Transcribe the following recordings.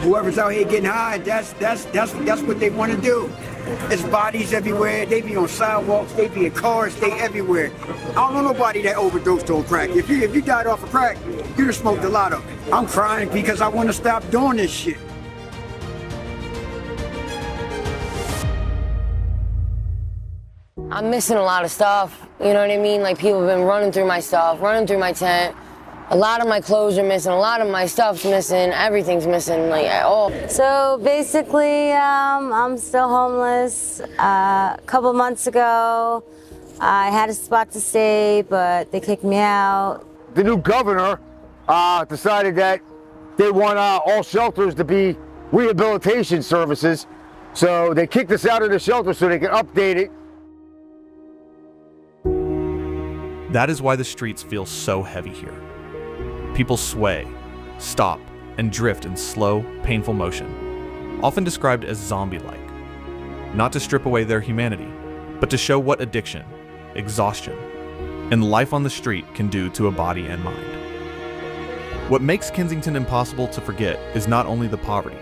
Whoever's out here getting high, that's what they want to do. There's bodies everywhere. They be on sidewalks. They be in cars. They everywhere. I don't know nobody that overdosed on crack. If you died off of crack, you'd have smoked a lot of it. I'm crying because I want to stop doing this shit. I'm missing a lot of stuff. You know what I mean? Like, people have been running through my stuff, running through my tent. A lot of my clothes are missing. A lot of my stuff's missing. Everything's missing, like, at all. So basically, I'm still homeless. A couple months ago, I had a spot to stay, but they kicked me out. The new governor decided that they want all shelters to be rehabilitation services. So they kicked us out of the shelter so they can update it. That is why the streets feel so heavy here. People sway, stop, and drift in slow, painful motion, often described as zombie-like. Not to strip away their humanity, but to show what addiction, exhaustion, and life on the street can do to a body and mind. What makes Kensington impossible to forget is not only the poverty,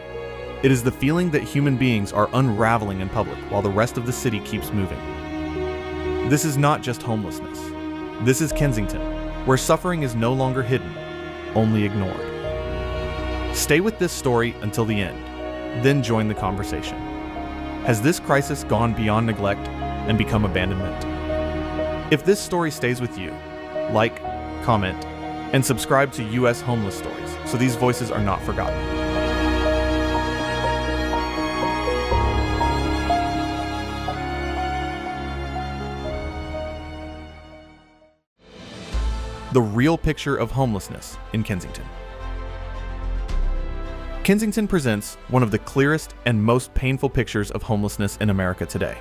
it is the feeling that human beings are unraveling in public while the rest of the city keeps moving. This is not just homelessness. This is Kensington, where suffering is no longer hidden, only ignored. Stay with this story until the end, then join the conversation. Has this crisis gone beyond neglect and become abandonment? If this story stays with you, like, comment, and subscribe to U.S. Homeless Stories so these voices are not forgotten. The real picture of homelessness in Kensington. Kensington presents one of the clearest and most painful pictures of homelessness in America today.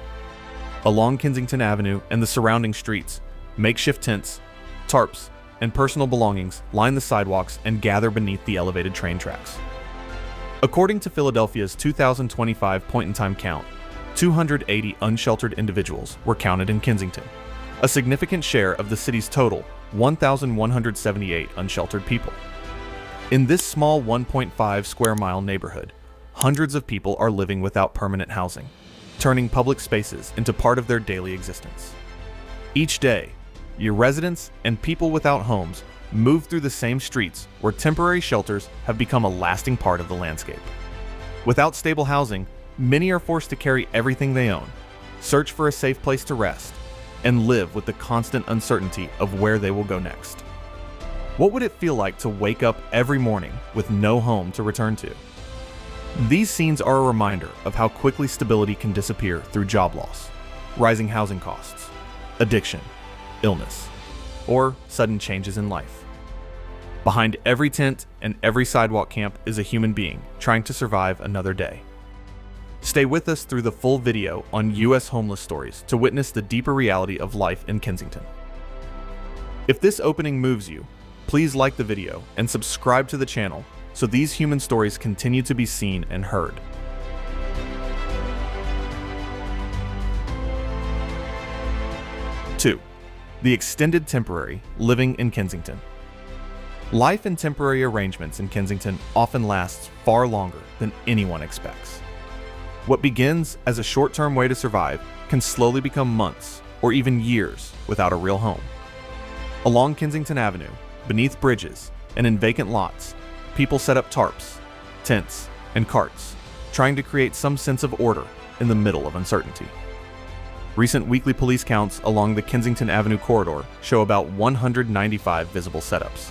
Along Kensington Avenue and the surrounding streets, makeshift tents, tarps, and personal belongings line the sidewalks and gather beneath the elevated train tracks. According to Philadelphia's 2025 point-in-time count, 280 unsheltered individuals were counted in Kensington, a significant share of the city's total 1,178 unsheltered people. In this small 1.5 square mile neighborhood, hundreds of people are living without permanent housing, turning public spaces into part of their daily existence. Each day, your residents and people without homes move through the same streets where temporary shelters have become a lasting part of the landscape. Without stable housing, many are forced to carry everything they own, search for a safe place to rest, and live with the constant uncertainty of where they will go next. What would it feel like to wake up every morning with no home to return to? These scenes are a reminder of how quickly stability can disappear through job loss, rising housing costs, addiction, illness, or sudden changes in life. Behind every tent and every sidewalk camp is a human being trying to survive another day. Stay with us through the full video on U.S. Homeless Stories to witness the deeper reality of life in Kensington. If this opening moves you, please like the video and subscribe to the channel so these human stories continue to be seen and heard. Two, the extended temporary living in Kensington. Life in temporary arrangements in Kensington often lasts far longer than anyone expects. What begins as a short-term way to survive can slowly become months or even years without a real home. Along Kensington Avenue, beneath bridges, and in vacant lots, people set up tarps, tents, and carts, trying to create some sense of order in the middle of uncertainty. Recent weekly police counts along the Kensington Avenue corridor show about 195 visible setups.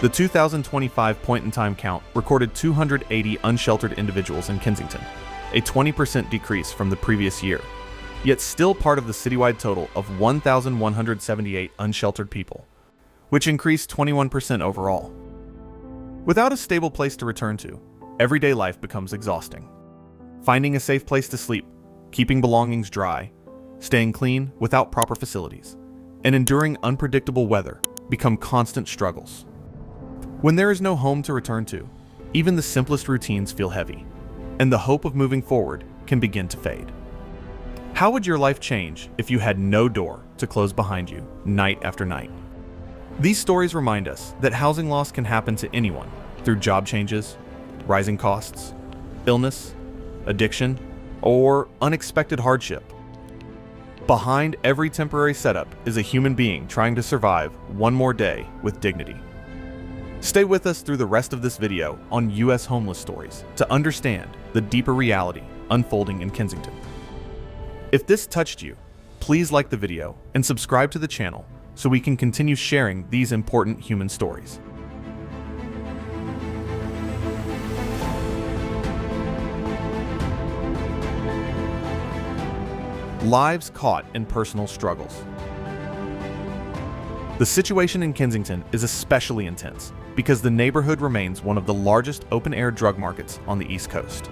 The 2025 point-in-time count recorded 280 unsheltered individuals in Kensington, a 20% decrease from the previous year, yet still part of the citywide total of 1,178 unsheltered people, which increased 21% overall. Without a stable place to return to, everyday life becomes exhausting. Finding a safe place to sleep, keeping belongings dry, staying clean without proper facilities, and enduring unpredictable weather become constant struggles. When there is no home to return to, even the simplest routines feel heavy, and the hope of moving forward can begin to fade. How would your life change if you had no door to close behind you night after night? These stories remind us that housing loss can happen to anyone through job changes, rising costs, illness, addiction, or unexpected hardship. Behind every temporary setup is a human being trying to survive one more day with dignity. Stay with us through the rest of this video on U.S. homeless stories to understand the deeper reality unfolding in Kensington. If this touched you, please like the video and subscribe to the channel so we can continue sharing these important human stories. Lives caught in personal struggles. The situation in Kensington is especially intense because the neighborhood remains one of the largest open-air drug markets on the East Coast.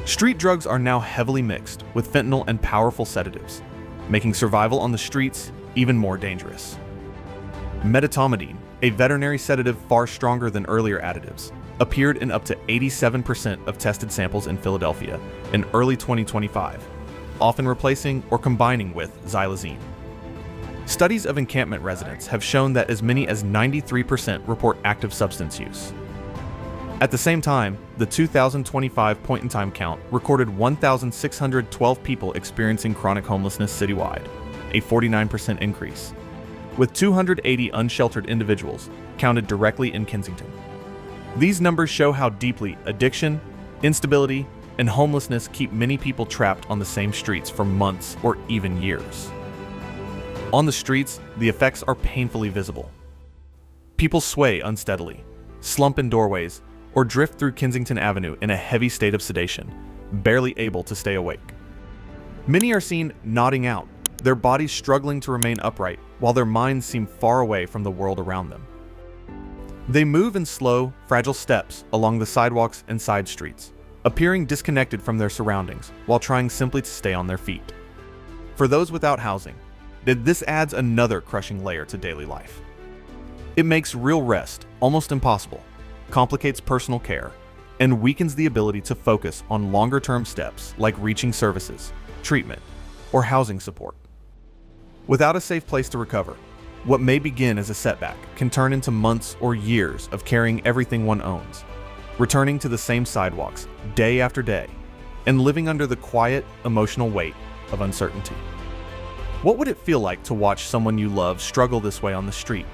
Street drugs are now heavily mixed with fentanyl and powerful sedatives, making survival on the streets even more dangerous. Medetomidine, a veterinary sedative far stronger than earlier additives, appeared in up to 87% of tested samples in Philadelphia in early 2025, often replacing or combining with xylazine. Studies of encampment residents have shown that as many as 93% report active substance use. At the same time, the 2025 point-in-time count recorded 1,612 people experiencing chronic homelessness citywide, a 49% increase, with 280 unsheltered individuals counted directly in Kensington. These numbers show how deeply addiction, instability, and homelessness keep many people trapped on the same streets for months or even years. On the streets, the effects are painfully visible. People sway unsteadily, slump in doorways, or drift through Kensington Avenue in a heavy state of sedation, barely able to stay awake. Many are seen nodding out, their bodies struggling to remain upright while their minds seem far away from the world around them. They move in slow, fragile steps along the sidewalks and side streets, appearing disconnected from their surroundings while trying simply to stay on their feet. For those without housing, this adds another crushing layer to daily life. It makes real rest almost impossible, complicates personal care, and weakens the ability to focus on longer-term steps like reaching services, treatment, or housing support. Without a safe place to recover, what may begin as a setback can turn into months or years of carrying everything one owns, returning to the same sidewalks day after day, and living under the quiet, emotional weight of uncertainty. What would it feel like to watch someone you love struggle this way on the street,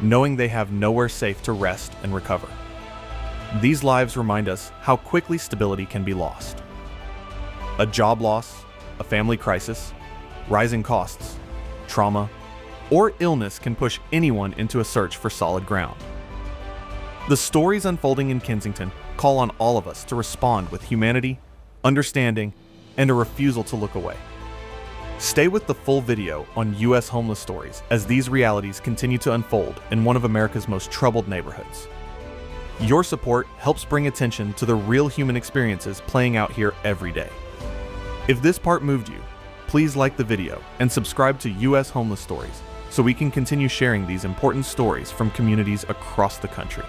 knowing they have nowhere safe to rest and recover? These lives remind us how quickly stability can be lost. A job loss, a family crisis, rising costs, trauma, or illness can push anyone into a search for solid ground. The stories unfolding in Kensington call on all of us to respond with humanity, understanding, and a refusal to look away. Stay with the full video on U.S. homeless stories as these realities continue to unfold in one of America's most troubled neighborhoods. Your support helps bring attention to the real human experiences playing out here every day. If this part moved you, please like the video and subscribe to U.S. Homeless Stories so we can continue sharing these important stories from communities across the country.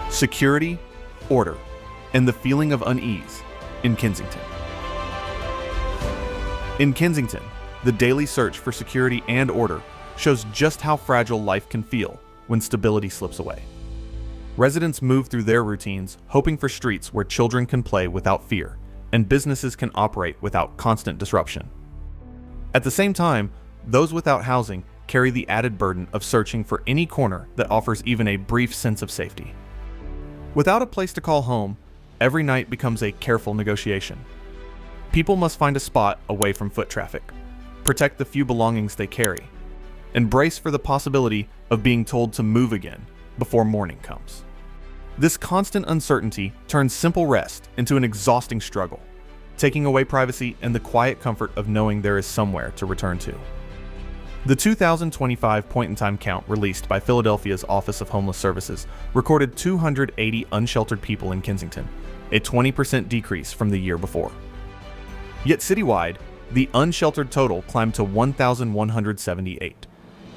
Security, order, and the feeling of unease in Kensington. In Kensington, the daily search for security and order shows just how fragile life can feel when stability slips away. Residents move through their routines hoping for streets where children can play without fear and businesses can operate without constant disruption. At the same time, those without housing carry the added burden of searching for any corner that offers even a brief sense of safety. Without a place to call home, every night becomes a careful negotiation. People must find a spot away from foot traffic, protect the few belongings they carry, and brace for the possibility of being told to move again before morning comes. This constant uncertainty turns simple rest into an exhausting struggle, taking away privacy and the quiet comfort of knowing there is somewhere to return to. The 2025 point-in-time count released by Philadelphia's Office of Homeless Services recorded 280 unsheltered people in Kensington, a 20% decrease from the year before. Yet citywide, the unsheltered total climbed to 1,178,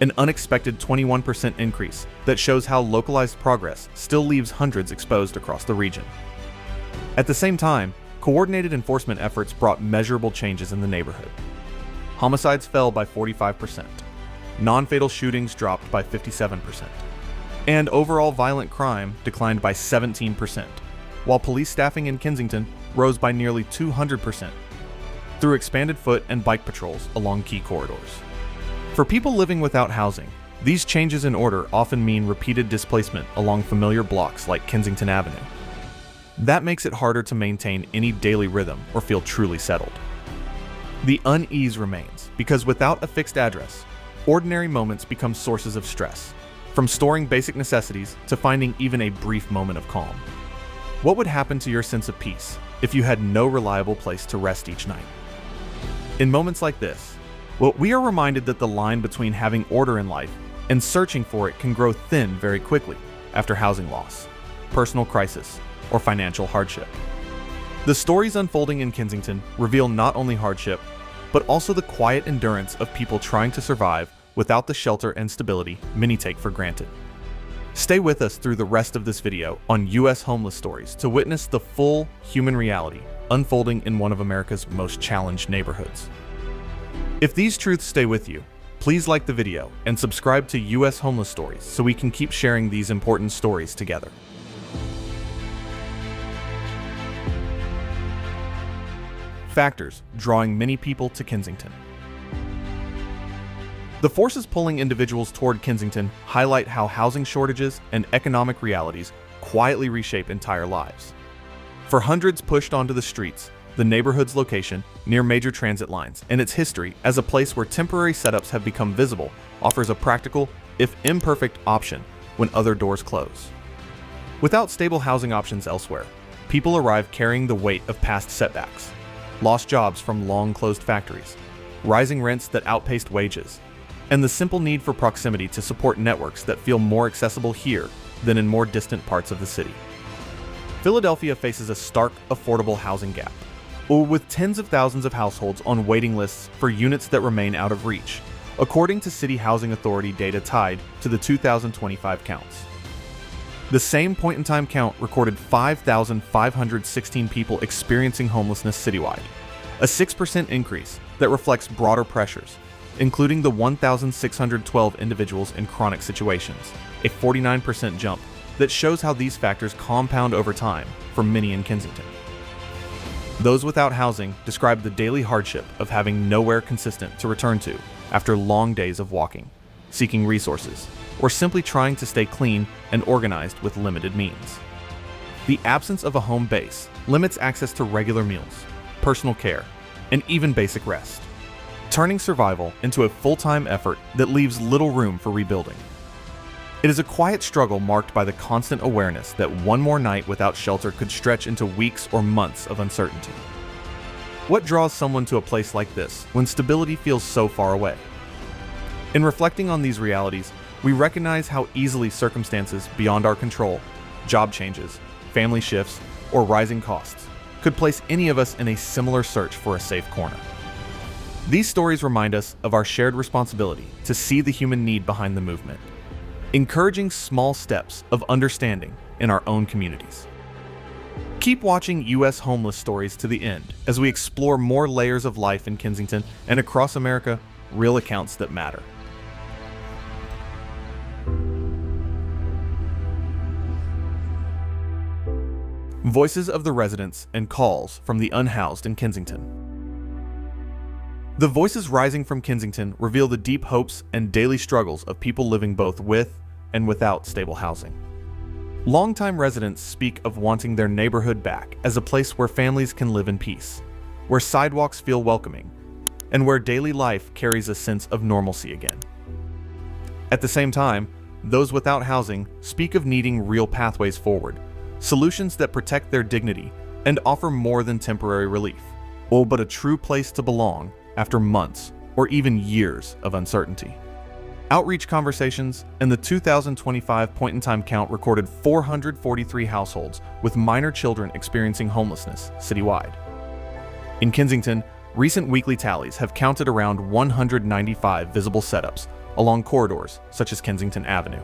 an unexpected 21% increase that shows how localized progress still leaves hundreds exposed across the region. At the same time, coordinated enforcement efforts brought measurable changes in the neighborhood. Homicides fell by 45%. Non-fatal shootings dropped by 57%. And overall violent crime declined by 17%, while police staffing in Kensington rose by nearly 200% through expanded foot and bike patrols along key corridors. For people living without housing, these changes in order often mean repeated displacement along familiar blocks like Kensington Avenue. That makes it harder to maintain any daily rhythm or feel truly settled. The unease remains because without a fixed address, ordinary moments become sources of stress, from storing basic necessities to finding even a brief moment of calm. What would happen to your sense of peace if you had no reliable place to rest each night? In moments like this, well, we are reminded that the line between having order in life and searching for it can grow thin very quickly after housing loss, personal crisis, or financial hardship. The stories unfolding in Kensington reveal not only hardship, but also the quiet endurance of people trying to survive without the shelter and stability many take for granted. Stay with us through the rest of this video on U.S. homeless stories to witness the full human reality unfolding in one of America's most challenged neighborhoods. If these truths stay with you, please like the video and subscribe to U.S. Homeless Stories so we can keep sharing these important stories together. Factors drawing many people to Kensington. The forces pulling individuals toward Kensington highlight how housing shortages and economic realities quietly reshape entire lives. For hundreds pushed onto the streets, the neighborhood's location, near major transit lines, and its history as a place where temporary setups have become visible offers a practical, if imperfect, option when other doors close. Without stable housing options elsewhere, people arrive carrying the weight of past setbacks, lost jobs from long-closed factories, rising rents that outpaced wages, and the simple need for proximity to support networks that feel more accessible here than in more distant parts of the city. Philadelphia faces a stark, affordable housing gap, with tens of thousands of households on waiting lists for units that remain out of reach, according to City Housing Authority data tied to the 2025 counts. The same point-in-time count recorded 5,516 people experiencing homelessness citywide, a 6% increase that reflects broader pressures, including the 1,612 individuals in chronic situations, a 49% jump that shows how these factors compound over time for many in Kensington. Those without housing describe the daily hardship of having nowhere consistent to return to after long days of walking, seeking resources, or simply trying to stay clean and organized with limited means. The absence of a home base limits access to regular meals, personal care, and even basic rest, turning survival into a full-time effort that leaves little room for rebuilding. It is a quiet struggle marked by the constant awareness that one more night without shelter could stretch into weeks or months of uncertainty. What draws someone to a place like this when stability feels so far away? In reflecting on these realities, we recognize how easily circumstances beyond our control, job changes, family shifts, or rising costs could place any of us in a similar search for a safe corner. These stories remind us of our shared responsibility to see the human need behind the movement, encouraging small steps of understanding in our own communities. Keep watching U.S. Homeless Stories to the end as we explore more layers of life in Kensington and across America, real accounts that matter. Voices of the residents and calls from the unhoused in Kensington. The voices rising from Kensington reveal the deep hopes and daily struggles of people living both with and without stable housing. Longtime residents speak of wanting their neighborhood back as a place where families can live in peace, where sidewalks feel welcoming, and where daily life carries a sense of normalcy again. At the same time, those without housing speak of needing real pathways forward, solutions that protect their dignity and offer more than temporary relief, but a true place to belong after months or even years of uncertainty. Outreach conversations and the 2025 point-in-time count recorded 443 households with minor children experiencing homelessness citywide. In Kensington, recent weekly tallies have counted around 195 visible setups along corridors such as Kensington Avenue.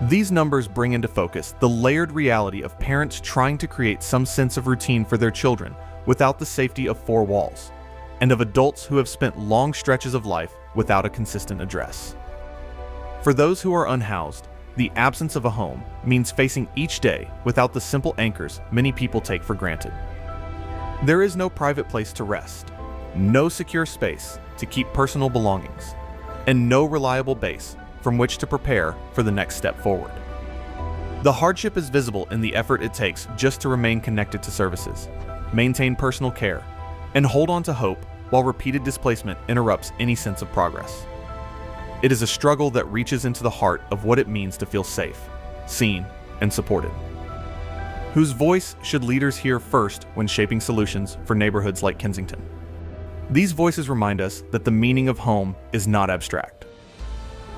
These numbers bring into focus the layered reality of parents trying to create some sense of routine for their children without the safety of four walls, and of adults who have spent long stretches of life without a consistent address. For those who are unhoused, the absence of a home means facing each day without the simple anchors many people take for granted. There is no private place to rest, no secure space to keep personal belongings, and no reliable base from which to prepare for the next step forward. The hardship is visible in the effort it takes just to remain connected to services, maintain personal care, and hold on to hope while repeated displacement interrupts any sense of progress. It is a struggle that reaches into the heart of what it means to feel safe, seen, and supported. Whose voice should leaders hear first when shaping solutions for neighborhoods like Kensington? These voices remind us that the meaning of home is not abstract.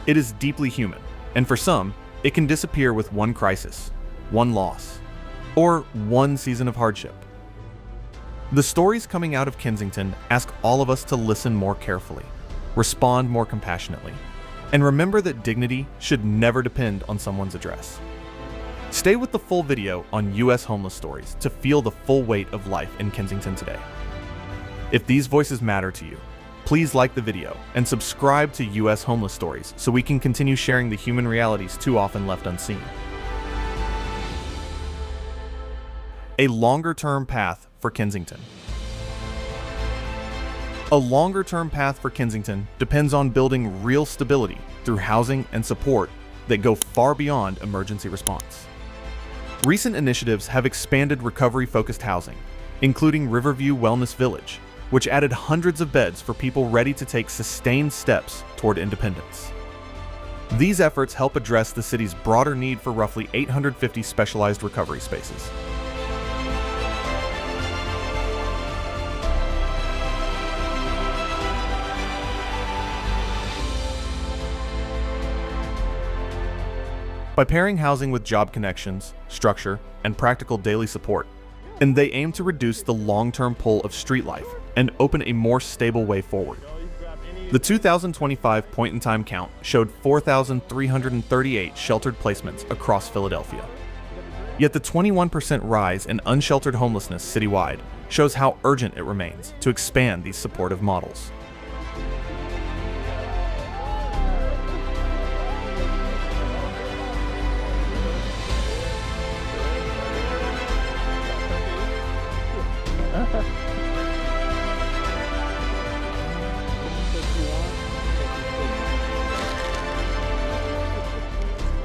It is deeply human, and for some, it can disappear with one crisis, one loss, or one season of hardship. The stories coming out of Kensington ask all of us to listen more carefully, respond more compassionately, and remember that dignity should never depend on someone's address. Stay with the full video on U.S. homeless stories to feel the full weight of life in Kensington today. If these voices matter to you, please like the video and subscribe to U.S. Homeless Stories so we can continue sharing the human realities too often left unseen. A longer-term path for Kensington. A longer-term path for Kensington depends on building real stability through housing and support that go far beyond emergency response. Recent initiatives have expanded recovery-focused housing, including Riverview Wellness Village, which added hundreds of beds for people ready to take sustained steps toward independence. These efforts help address the city's broader need for roughly 850 specialized recovery spaces. By pairing housing with job connections, structure, and practical daily support, and they aim to reduce the long-term pull of street life and open a more stable way forward. The 2025 point-in-time count showed 4,338 sheltered placements across Philadelphia. Yet the 21% rise in unsheltered homelessness citywide shows how urgent it remains to expand these supportive models.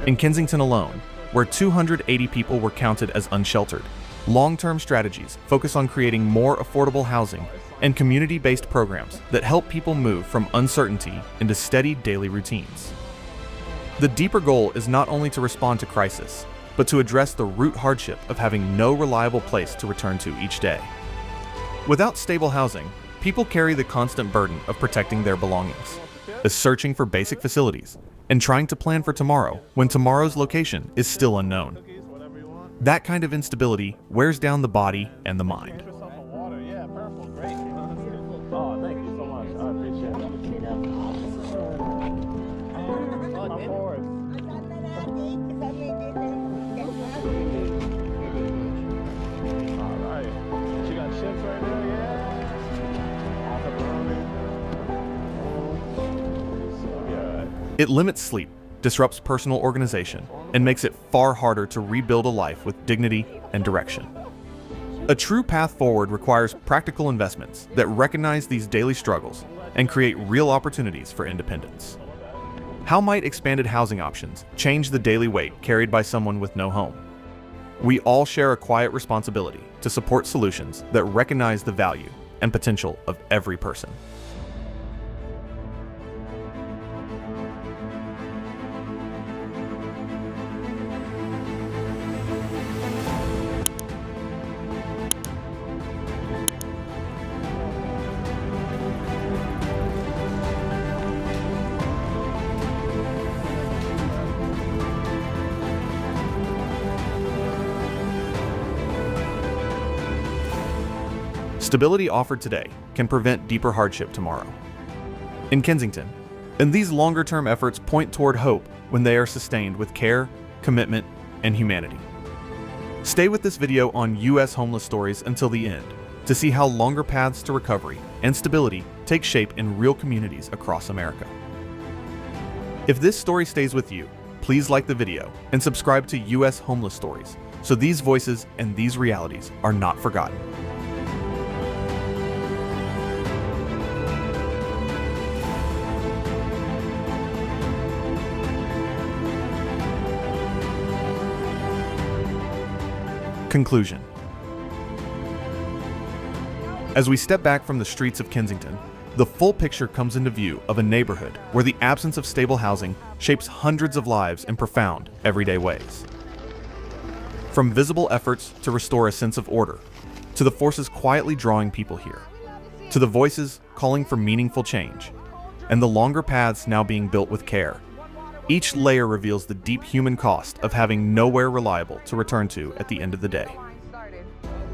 In Kensington alone, where 280 people were counted as unsheltered, long-term strategies focus on creating more affordable housing and community-based programs that help people move from uncertainty into steady daily routines. The deeper goal is not only to respond to crisis, but to address the root hardship of having no reliable place to return to each day. Without stable housing, people carry the constant burden of protecting their belongings, is searching for basic facilities, and trying to plan for tomorrow when tomorrow's location is still unknown. That kind of instability wears down the body and the mind. It limits sleep, disrupts personal organization, and makes it far harder to rebuild a life with dignity and direction. A true path forward requires practical investments that recognize these daily struggles and create real opportunities for independence. How might expanded housing options change the daily weight carried by someone with no home? We all share a quiet responsibility to support solutions that recognize the value and potential of every person. Stability offered today can prevent deeper hardship tomorrow. In Kensington, and these longer-term efforts point toward hope when they are sustained with care, commitment, and humanity. Stay with this video on U.S. homeless stories until the end to see how longer paths to recovery and stability take shape in real communities across America. If this story stays with you, please like the video and subscribe to US Homeless Stories so these voices and these realities are not forgotten. Conclusion. As we step back from the streets of Kensington, the full picture comes into view of a neighborhood where the absence of stable housing shapes hundreds of lives in profound, everyday ways. From visible efforts to restore a sense of order, to the forces quietly drawing people here, to the voices calling for meaningful change, and the longer paths now being built with care, each layer reveals the deep human cost of having nowhere reliable to return to at the end of the day.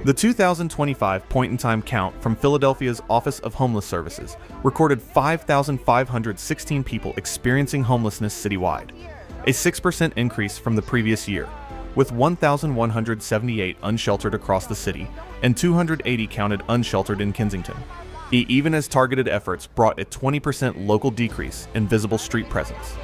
The 2025 point-in-time count from Philadelphia's Office of Homeless Services recorded 5,516 people experiencing homelessness citywide, a 6% increase from the previous year, with 1,178 unsheltered across the city and 280 counted unsheltered in Kensington, even as targeted efforts brought a 20% local decrease in visible street presence.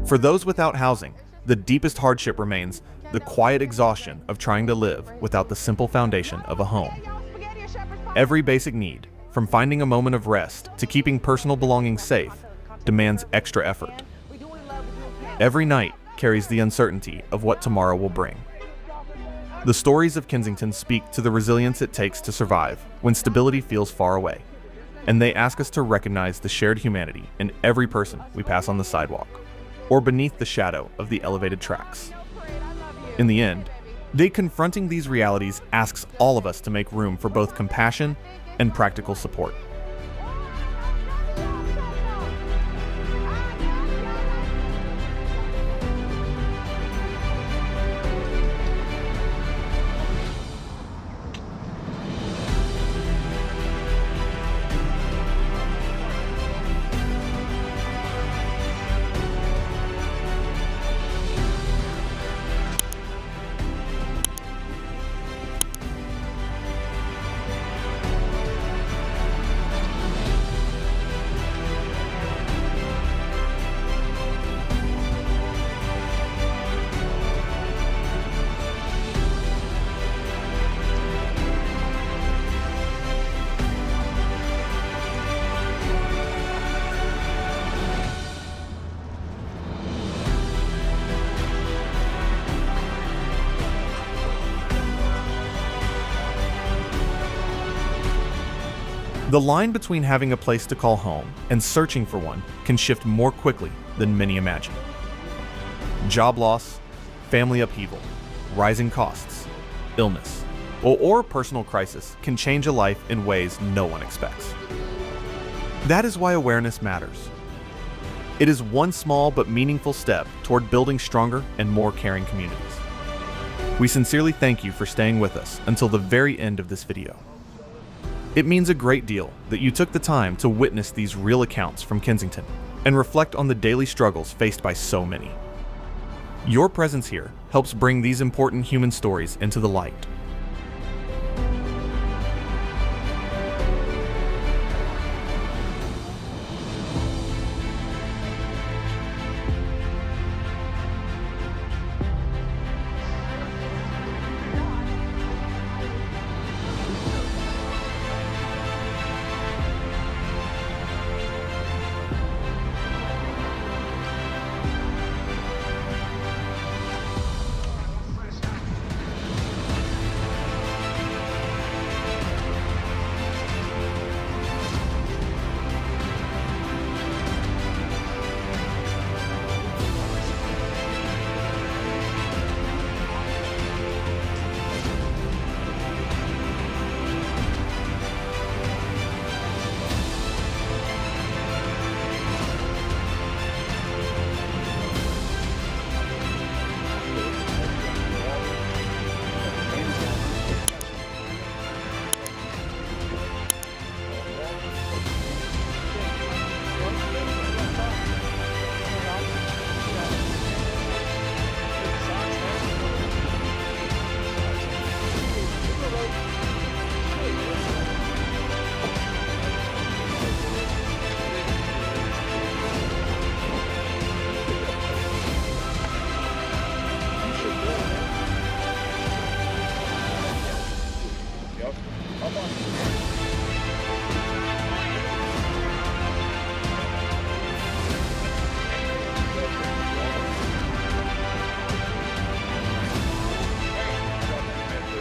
For those without housing, the deepest hardship remains the quiet exhaustion of trying to live without the simple foundation of a home. Every basic need, from finding a moment of rest to keeping personal belongings safe, demands extra effort. Every night carries the uncertainty of what tomorrow will bring. The stories of Kensington speak to the resilience it takes to survive when stability feels far away, and they ask us to recognize the shared humanity in every person we pass on the sidewalk or beneath the shadow of the elevated tracks. In the end, they confronting these realities asks all of us to make room for both compassion and practical support. The line between having a place to call home and searching for one can shift more quickly than many imagine. Job loss, family upheaval, rising costs, illness, or personal crisis can change a life in ways no one expects. That is why awareness matters. It is one small but meaningful step toward building stronger and more caring communities. We sincerely thank you for staying with us until the very end of this video. It means a great deal that you took the time to witness these real accounts from Kensington and reflect on the daily struggles faced by so many. Your presence here helps bring these important human stories into the light.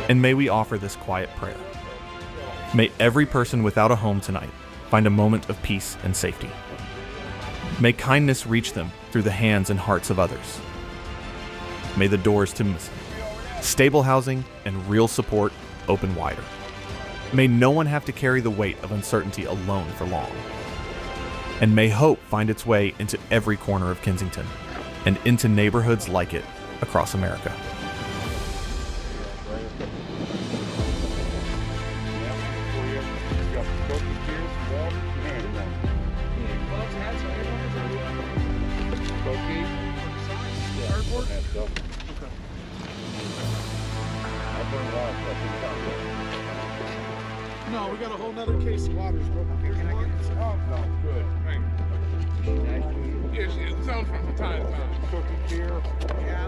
And may we offer this quiet prayer. May every person without a home tonight find a moment of peace and safety. May kindness reach them through the hands and hearts of others. May the doors to stable housing and real support open wider. May no one have to carry the weight of uncertainty alone for long. And may hope find its way into every corner of Kensington and into neighborhoods like it across America. No, we got a whole nother case of water. Can I get this? Oh, no, good. Thank you. Yes, it sounds from time to time. Cookie beer. Yeah.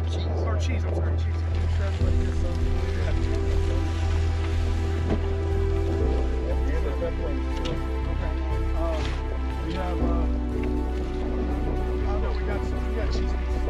Cheese. Or cheese, I'm sorry, cheese. We have, we got cheese pieces.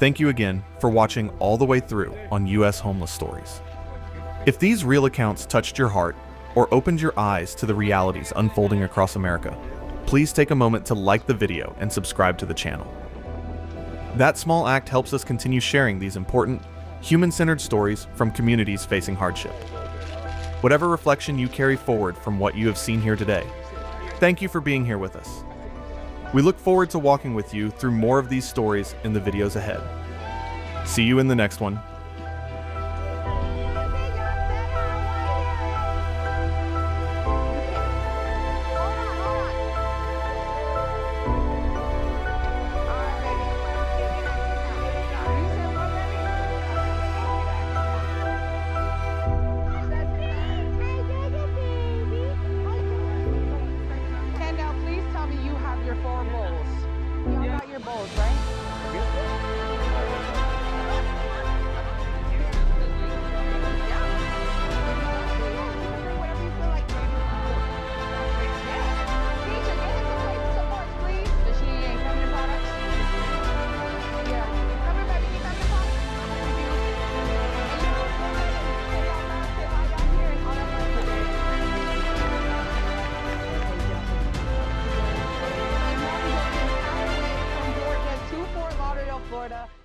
Thank you again for watching all the way through on U.S. Homeless Stories. If these real accounts touched your heart or opened your eyes to the realities unfolding across America, please take a moment to like the video and subscribe to the channel. That small act helps us continue sharing these important, human-centered stories from communities facing hardship. Whatever reflection you carry forward from what you have seen here today, thank you for being here with us. We look forward to walking with you through more of these stories in the videos ahead. See you in the next one. Florida.